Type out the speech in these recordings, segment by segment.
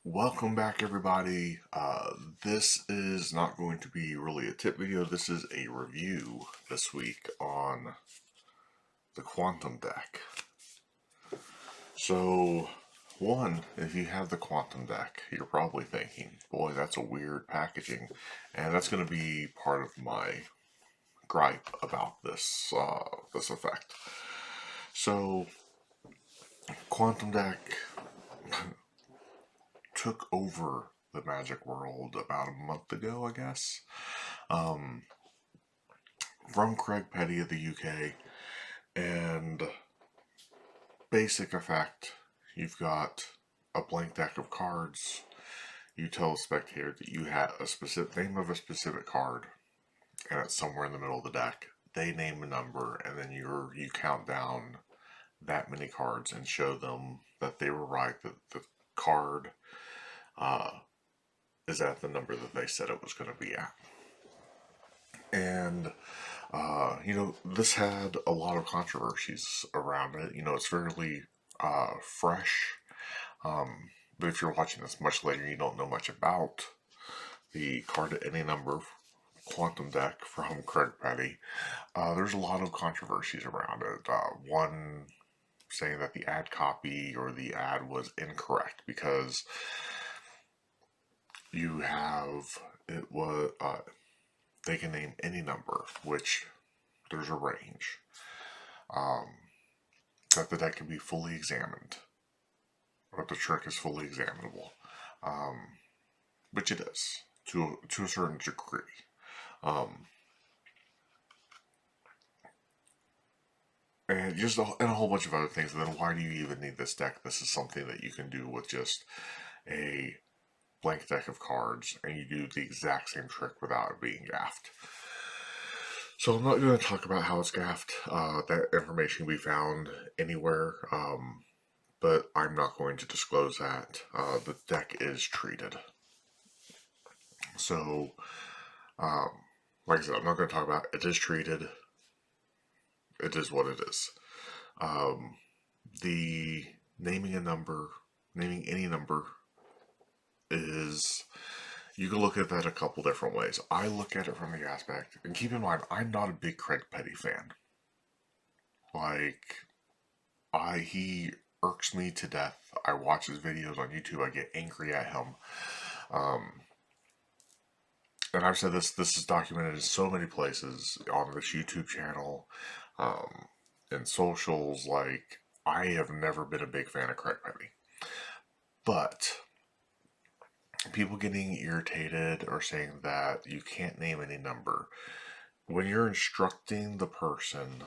Welcome back, everybody. This is not going to be really a tip video. This is a review this week on the Quantum deck. So, one, if you have the Quantum deck, you're probably thinking, boy, that's a weird packaging. And that's going to be part of my gripe about this effect. So, Quantum deck took over the Magic world about a month ago, I guess, from Craig Petty of the UK. And basic effect, you've got a blank deck of cards. You tell the spectator that you have a specific name of a specific card, and it's somewhere in the middle of the deck. They name a number, and then you count down that many cards and show them that they were right, that the card is at the number that they said it was going to be at. And this had a lot of controversies around it. It's fairly fresh. But if you're watching this much later, you don't know much about the card at any number Quantum deck from Craig Petty. There's a lot of controversies around it. One saying that the ad copy or the ad was incorrect because you have it was they can name any number, which there's a range. That the deck can be fully examined, but the trick is fully examinable, which it is to a certain degree. And and a whole bunch of other things. And then why do you even need this deck? This is something that you can do with just a blank deck of cards, and you do the exact same trick without it being gaffed. So I'm not going to talk about how it's gaffed. That information can be found anywhere, but I'm not going to disclose that. The deck is treated. So, like I said, I'm not going to talk about it. It is treated. It is what it is. The naming any number is, you can look at that a couple different ways. I look at it from the aspect, and keep in mind, I'm not a big Craig Petty fan. He irks me to death. I watch his videos on YouTube. I get angry at him. And I've said this is documented in so many places on this YouTube channel, in socials. I have never been a big fan of Craig Petty. But people getting irritated or saying that you can't name any number, when you're instructing the person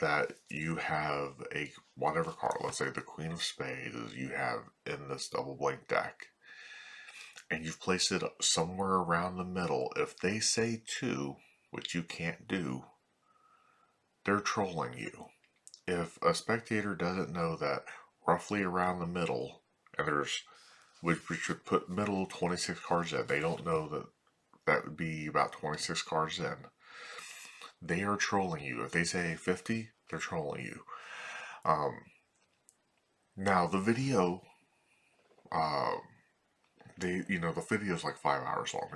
that you have a whatever card, let's say the Queen of Spades you have in this double blank deck, and you've placed it somewhere around the middle, if they say 2, which you can't do, they're trolling you. If a spectator doesn't know that roughly around the middle, and which should put middle 26 cards in, they don't know that would be about 26 cards in, they are trolling you. If they say 50, they're trolling you. Now the video, the video is like 5 hours long.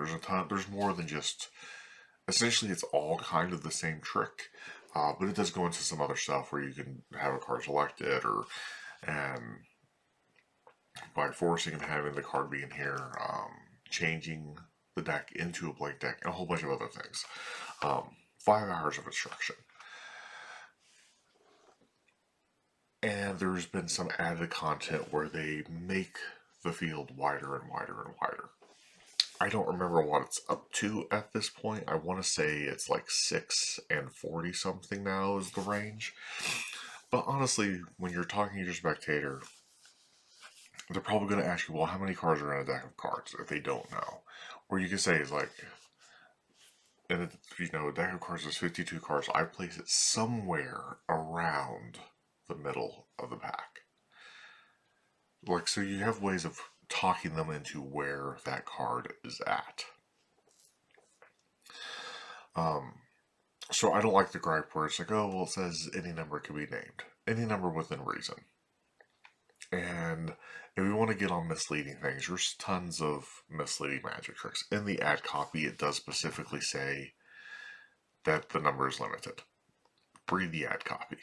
There's more than just, essentially it's all kind of the same trick, but it does go into some other stuff where you can have a card selected, and by forcing and having the card be in here, changing the deck into a blank deck, and a whole bunch of other things. 5 hours of instruction. And there's been some added content where they make the field wider and wider and wider. I don't remember what it's up to at this point. I want to say it's like 6 and 40 something now is the range. But honestly, when you're talking to your spectator, they're probably going to ask you, well, how many cards are in a deck of cards, if they don't know. Or you can say, it's like, and a deck of cards is 52 cards. I place it somewhere around the middle of the pack. So you have ways of talking them into where that card is at. So I don't like the gripe where it's like, oh, well, it says any number can be named. Any number within reason. And if we want to get on misleading things, there's tons of misleading magic tricks. In the ad copy, it does specifically say that the number is limited. Read the ad copy.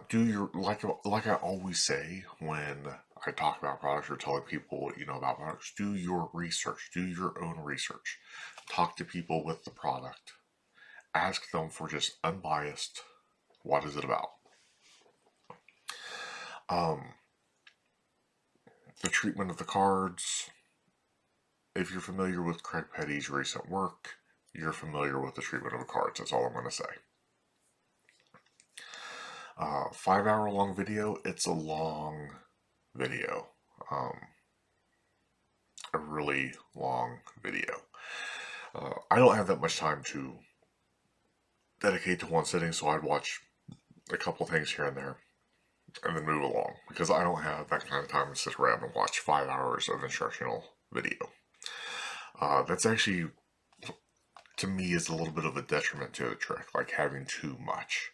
Do your like I always say when I talk about products or telling people about products. Do your research. Do your own research. Talk to people with the product. Ask them for just unbiased. What is it about? Um, the treatment of the cards. If you're familiar with Craig Petty's recent work, you're familiar with the treatment of the cards. That's all I'm going to say. 5 hour long video. It's a long video. A really long video. I don't have that much time to dedicate to one sitting, so I'd watch a couple things here and there and then move along because I don't have that kind of time to sit around and watch 5 hours of instructional video. That's actually, to me, is a little bit of a detriment to the trick, like having too much.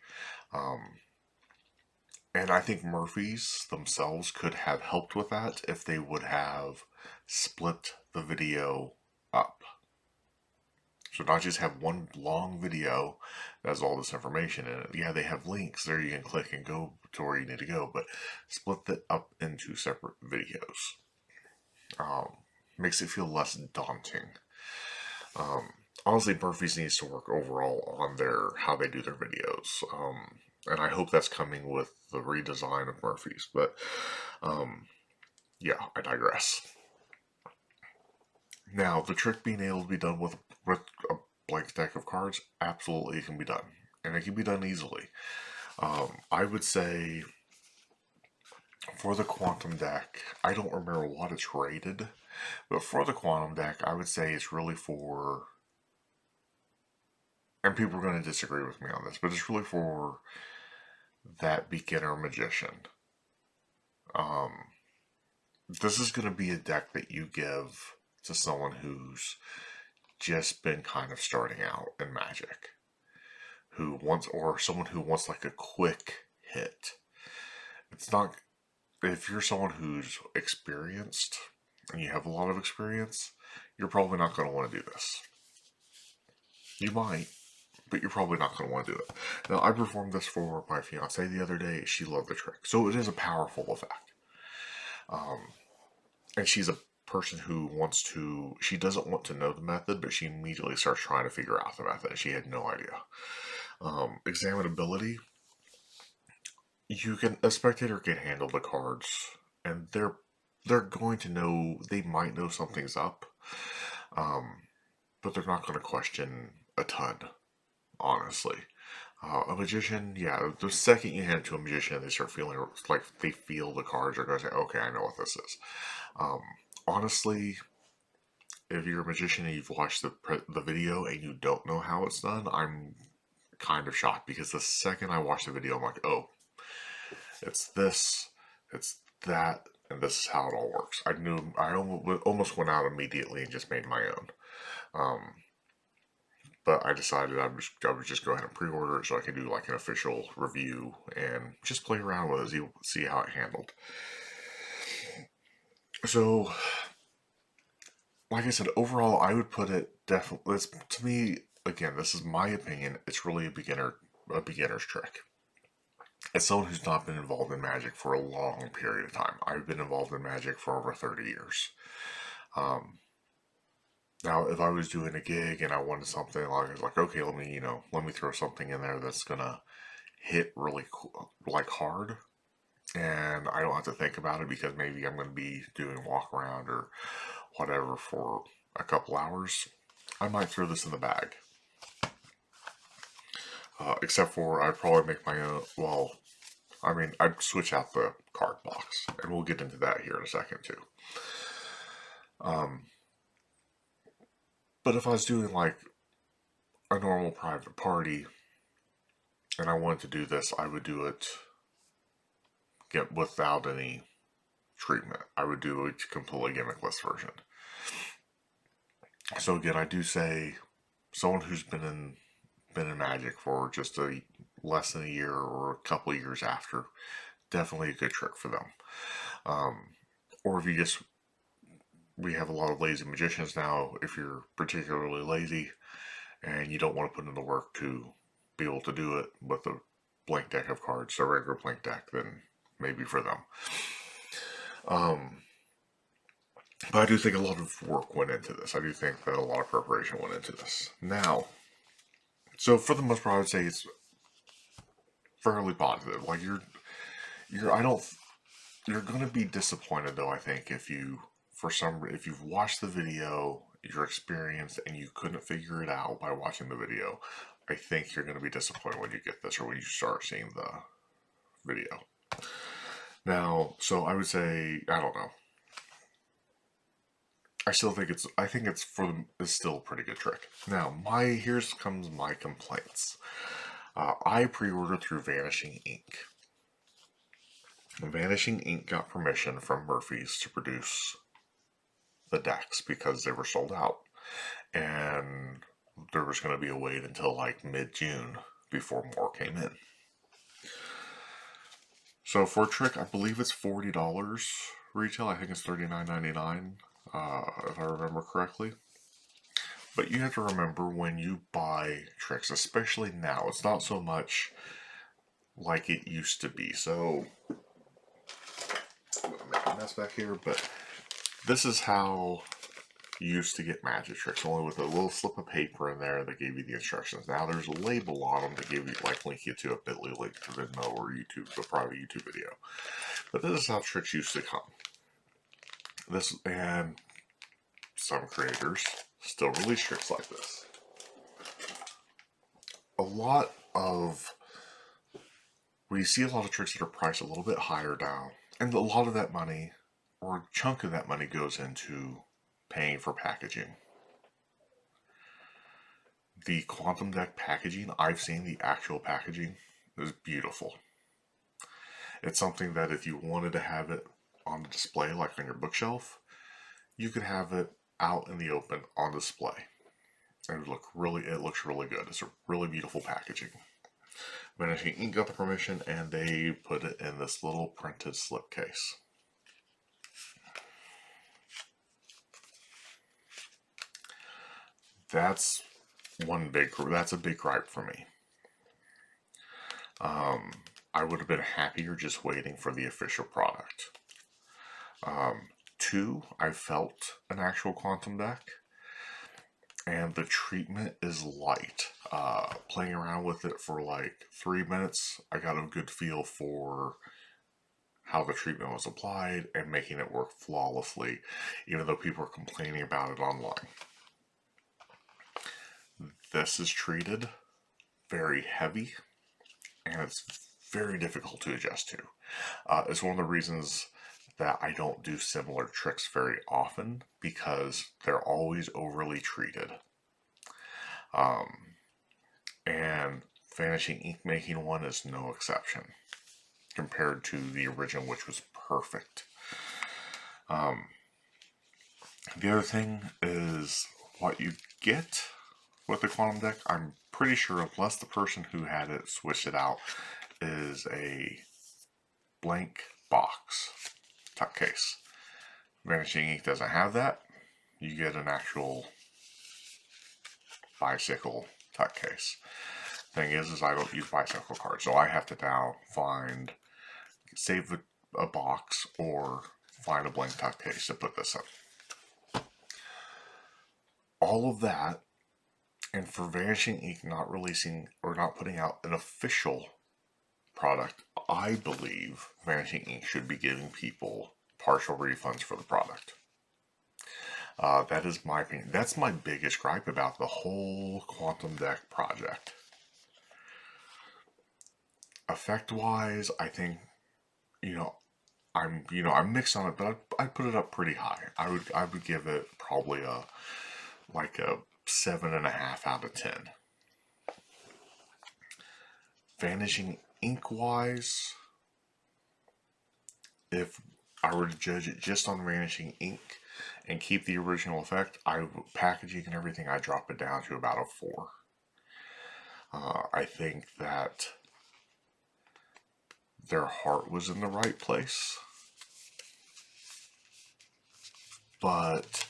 And I think Murphy's themselves could have helped with that if they would have split the video up. So not just have one long video that has all this information in it. Yeah, they have links there you can click and go to where you need to go, but split that up into separate videos. Makes it feel less daunting. Honestly, Murphy's needs to work overall on how they do their videos. And I hope that's coming with the redesign of Murphy's. But yeah, I digress. Now, the trick being able to be done with a blank deck of cards, absolutely it can be done. And it can be done easily. I would say for the Quantum deck, I don't remember what it's rated, but for the Quantum deck, I would say it's really for, and people are going to disagree with me on this, but it's really for that beginner magician. This is going to be a deck that you give to someone who's just been kind of starting out in Magic, or someone who wants like a quick hit. It's not, if you're someone who's experienced and you have a lot of experience, you're probably not going to want to do this. You might, but you're probably not going to want to do it. Now, I performed this for my fiance the other day. She loved the trick. So it is a powerful effect. And she's a person who she doesn't want to know the method, but she immediately starts trying to figure out the method. She had no idea. Examinability. A spectator can handle the cards, and they're going to know, they might know something's up, but they're not going to question a ton, honestly. A magician, yeah, the second you hand it to a magician, they start feeling like they feel the cards, are going to say, okay, I know what this is. Honestly, if you're a magician and you've watched the video and you don't know how it's done, I'm kind of shocked because the second I watch the video, I'm like, oh, it's this, it's that, and this is how it all works. I almost went out immediately and just made my own. But I decided I would just go ahead and pre-order it so I can do like an official review and just play around with it, see how it handled. So, like I said, overall, I would put it definitely. To me, again, this is my opinion. It's really a beginner's trick. As someone who's not been involved in Magic for a long period of time, I've been involved in Magic for over 30 years. Now, if I was doing a gig and I wanted something like okay, let me throw something in there that's gonna hit really like hard, and I don't have to think about it because maybe I'm gonna be doing walk around or whatever for a couple hours, I might throw this in the bag. Except for I'd probably make my own. Well, I mean, I'd switch out the card box, and we'll get into that here in a second too. But if I was doing like a normal private party and I wanted to do this, I would do it without any treatment. I would do a completely gimmickless version. So again, I do say someone who's been been in Magic for just less than a year or a couple of years after, definitely a good trick for them. Or if you just, we have a lot of lazy magicians now. If you're particularly lazy and you don't want to put in the work to be able to do it with a blank deck of cards, a regular blank deck, then maybe for them. But I do think a lot of work went into this. I do think that a lot of preparation went into this. Now, so for the most part, I would say it's fairly positive. Like I don't, you're going to be disappointed though. I think if you've watched the video, you're experienced, and you couldn't figure it out by watching the video, I think you're going to be disappointed when you get this or when you start seeing the video. Now, so I would say, I don't know. I think it's still a pretty good trick. Now, here comes my complaints. I pre-ordered through Vanishing Inc. Vanishing Inc. got permission from Murphy's to produce the decks because they were sold out. And there was going to be a wait until like mid-June before more came in. So for a trick, I believe it's $40 retail. I think it's $39.99, if I remember correctly. But you have to remember when you buy tricks, especially now, it's not so much like it used to be. So I'm gonna make a mess back here, but this is how you used to get magic tricks, only with a little slip of paper in there that gave you the instructions. Now there's a label on them that give you, like, link you to a bit.ly link to Venmo or YouTube, a private YouTube video. But this is how tricks used to come. And some creators still release tricks like this. We see a lot of tricks that are priced a little bit higher now, and a lot of that money, or a chunk of that money, goes into paying for packaging. The Quantum Deck packaging, I've seen the actual packaging, is beautiful. It's something that if you wanted to have it on the display, like on your bookshelf, you could have it out in the open on display. It looks really good. It's a really beautiful packaging. Vanishing Inc. got the permission and they put it in this little printed slipcase. That's a big gripe for me. I would have been happier just waiting for the official product. 2, I felt an actual Quantum Deck, and the treatment is light. Playing around with it for like 3 minutes, I got a good feel for how the treatment was applied and making it work flawlessly, even though people are complaining about it online. This is treated very heavy, and it's very difficult to adjust to. It's one of the reasons that I don't do similar tricks very often, because they're always overly treated. And Vanishing Inc. making one is no exception compared to the original, which was perfect. The other thing is what you get with the Quantum Deck. I'm pretty sure, unless the person who had it switched it out, is a blank box tuck case. Vanishing Inc. doesn't have that. You get an actual bicycle tuck case. Thing is I don't use bicycle cards, so I have to now save a box or find a blank tuck case to put this in. All of that, and for Vanishing Inc. not releasing or not putting out an official product, I believe Vanishing Inc. should be giving people partial refunds for the product. That is my opinion. That's my biggest gripe about the whole Quantum Deck project. Effect-wise, I think, I'm mixed on it, but I'd put it up pretty high. I would give it probably a 7.5 out of 10. Vanishing Inc. wise, if I were to judge it just on Vanishing Inc. and keep the original effect, packaging and everything, I drop it down to about a 4. I think that their heart was in the right place, but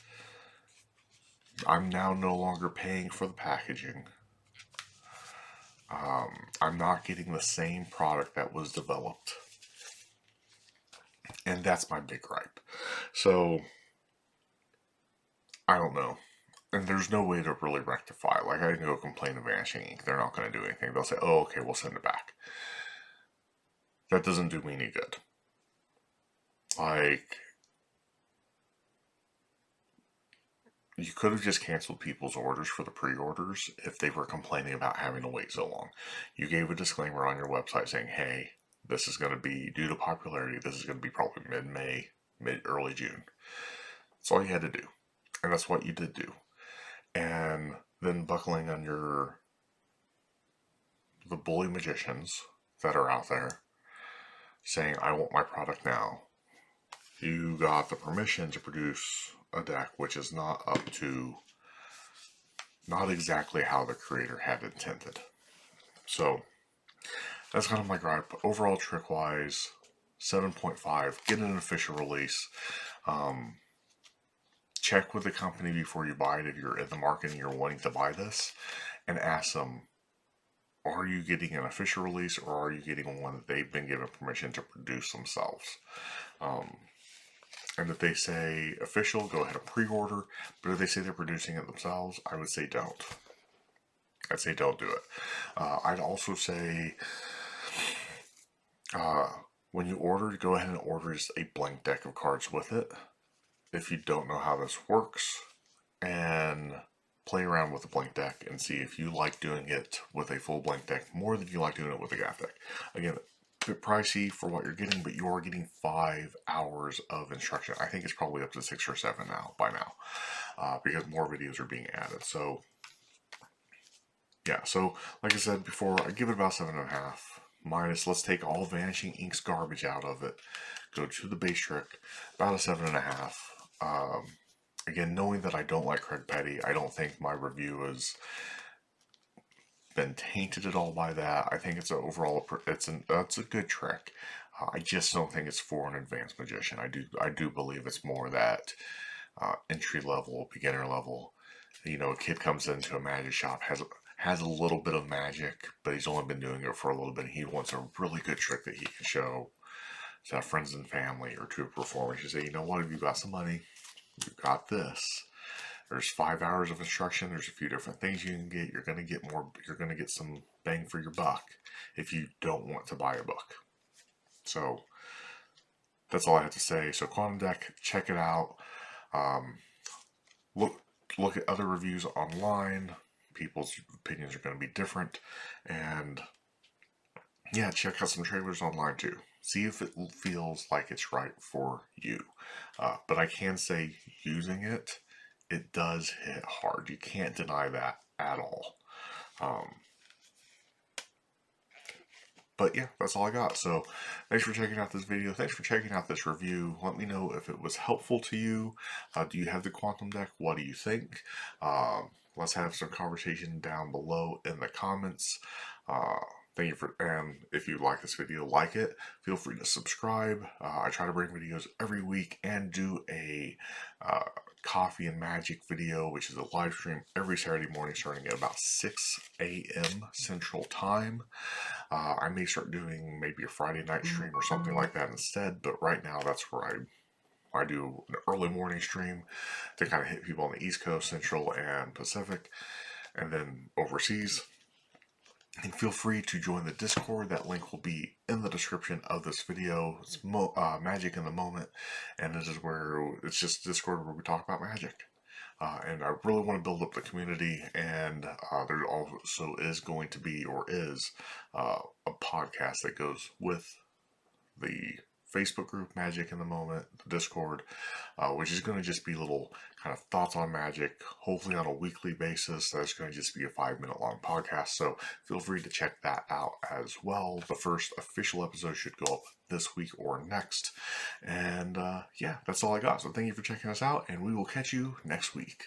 I'm now no longer paying for the packaging. I'm not getting the same product that was developed. And that's my big gripe. So, I don't know. And there's no way to really rectify. Like, I can go complain to Vanishing Inc. They're not going to do anything. They'll say, oh, okay, we'll send it back. That doesn't do me any good. Like, you could have just canceled people's orders for the pre-orders if they were complaining about having to wait so long. You gave a disclaimer on your website saying, hey, this is going to be, due to popularity, this is going to be probably mid-May, early June. That's all you had to do. And that's what you did do. And then buckling on the bully magicians that are out there saying, I want my product now. You got the permission to produce a deck which is not exactly how the creator had intended. So that's kind of my gripe. Overall, trick wise, 7.5. Get an official release. Check with the company before you buy it if you're in the market and you're wanting to buy this, and ask them, are you getting an official release or are you getting one that they've been given permission to produce themselves? And if they say official, go ahead and pre-order. But if they say they're producing it themselves, I would say don't. I'd say don't do it. I'd also say when you order, go ahead and order just a blank deck of cards with it. If you don't know how this works, and play around with the blank deck and see if you like doing it with a full blank deck more than you like doing it with a gaff deck. Again, a bit pricey for what you're getting, but you are getting 5 hours of instruction. I think it's probably up to 6 or 7 now by now, because more videos are being added. So yeah, so like I said before, I give it about 7.5. Minus, let's take all Vanishing Inc.'s garbage out of it. Go to the base trick, about a 7.5. Again, knowing that I don't like Craig Petty, I don't think my review has been tainted at all by that. I think it's an overall, that's a good trick. I just don't think it's for an advanced magician. I do believe it's more that entry level, beginner level. You know, a kid comes into a magic shop, has a little bit of magic, but he's only been doing it for a little bit. He wants a really good trick that he can show to friends and family or to a performer. You say, you know what, if you've got some money, you've got this. There's 5 hours of instruction. There's a few different things you can get. You're going to get more. You're going to get some bang for your buck if you don't want to buy a book. So that's all I have to say. So Quantum Deck, check it out. Look at other reviews online. People's opinions are going to be different, and yeah, check out some trailers online too. See if it feels like it's right for you. But I can say, using it, it does hit hard. You can't deny that at all. But yeah, that's all I got. So thanks for checking out this video. Thanks for checking out this review. Let me know if it was helpful to you. Do you have the Quantum Deck? What do you think? Let's have some conversation down below in the comments. Thank you for, and if you like this video, like it. Feel free to subscribe. I try to bring videos every week and do a coffee and magic video, which is a live stream every Saturday morning starting at about 6 a.m. Central Time. I may start doing maybe a Friday night stream or something like that instead, but right now that's where I do an early morning stream to kind of hit people on the East Coast, Central, and Pacific, and then overseas. And feel free to join the Discord. That link will be in the description of this video. It's Magic in the Moment, and this is where it's just Discord where we talk about magic. And I really want to build up the community, and there also is going to be, or is, a podcast that goes with the Facebook group Magic in the Moment, the Discord, which is going to just be little kind of thoughts on magic, hopefully on a weekly basis. That's going to just be a 5-minute long podcast, so feel free to check that out as well. The first official episode should go up this week or next, and yeah, that's all I got. So thank you for checking us out, and we will catch you next week.